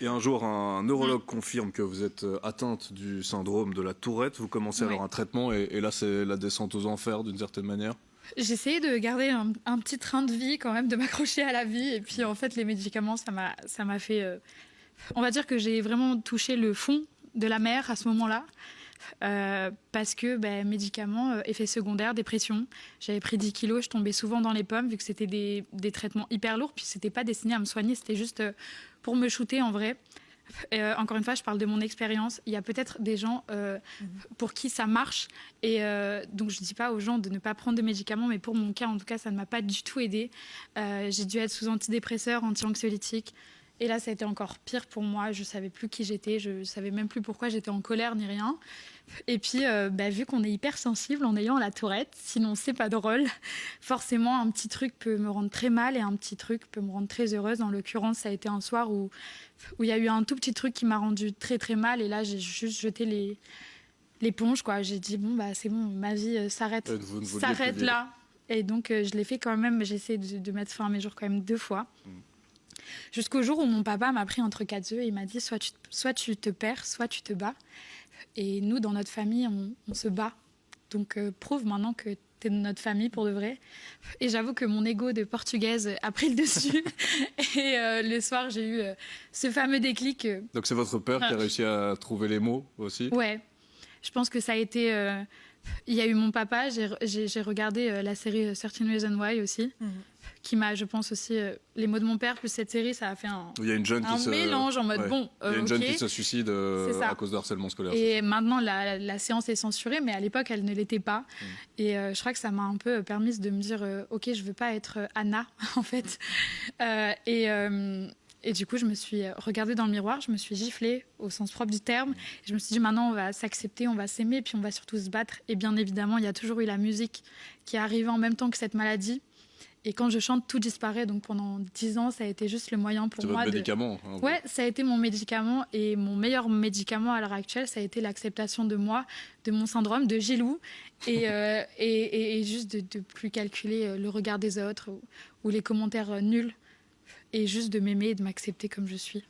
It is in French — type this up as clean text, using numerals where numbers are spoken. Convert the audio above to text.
Et un jour, un neurologue confirme que vous êtes atteinte du syndrome de la Tourette. Vous commencez alors un traitement et là, c'est la descente aux enfers d'une certaine manière. J'essayais de garder un petit train de vie quand même, de m'accrocher à la vie. Et puis en fait, les médicaments, ça m'a fait... On va dire que j'ai vraiment touché le fond de la mer à ce moment-là. Parce que médicaments, effets secondaires, dépression. J'avais pris 10 kilos, je tombais souvent dans les pommes vu que c'était des traitements hyper lourds. Puis c'était pas destiné à me soigner, c'était juste pour me shooter en vrai. Encore une fois, je parle de mon expérience. Il y a peut-être des gens pour qui ça marche. Et donc, je ne dis pas aux gens de ne pas prendre de médicaments, mais pour mon cas, en tout cas, ça ne m'a pas du tout aidé. J'ai dû être sous antidépresseurs, anti-anxiolytiques. Et là, ça a été encore pire pour moi. Je ne savais plus qui j'étais. Je ne savais même plus pourquoi j'étais en colère ni rien. Et puis, vu qu'on est hypersensible en ayant la Tourette, sinon c'est pas drôle, forcément, un petit truc peut me rendre très mal et un petit truc peut me rendre très heureuse. En l'occurrence, ça a été un soir où il y a eu un tout petit truc qui m'a rendu très très mal. Et là, j'ai juste jeté l'éponge, quoi. J'ai dit, bon, c'est bon, ma vie s'arrête là. Et donc, je l'ai fait quand même. J'ai essayé de mettre fin à mes jours quand même 2 fois. Jusqu'au jour où mon papa m'a pris entre 4 œufs et il m'a dit, soit tu te perds, soit tu te bats. Et nous, dans notre famille, on se bat. Donc, prouve maintenant que tu es de notre famille pour de vrai. Et j'avoue que mon ego de portugaise a pris le dessus. Et le soir, j'ai eu ce fameux déclic. Donc c'est votre père qui a réussi à trouver les mots aussi? Ouais. Je pense que ça a été... il y a eu mon papa. J'ai regardé la série 13 Reasons Why aussi. Qui m'a, je pense aussi, les mots de mon père plus cette série, ça a fait un mélange en mode bon. Il y a une jeune qui se suicide à cause de harcèlement scolaire. Et maintenant, la séance est censurée, mais à l'époque, elle ne l'était pas. Et je crois que ça m'a un peu permis de me dire, ok, je veux pas être Anna, en fait. Et du coup, je me suis regardée dans le miroir, je me suis giflée au sens propre du terme. Et je me suis dit, maintenant, on va s'accepter, on va s'aimer, puis on va surtout se battre. Et bien évidemment, il y a toujours eu la musique qui est arrivée en même temps que cette maladie. Et quand je chante, tout disparaît. Donc pendant 10 ans, ça a été juste le moyen pour moi. C'est votre médicament. Ouais, ça a été mon médicament. Et mon meilleur médicament à l'heure actuelle, ça a été l'acceptation de moi, de mon syndrome, de Gilou. Et juste de plus calculer le regard des autres ou les commentaires nuls. Et juste de m'aimer et de m'accepter comme je suis.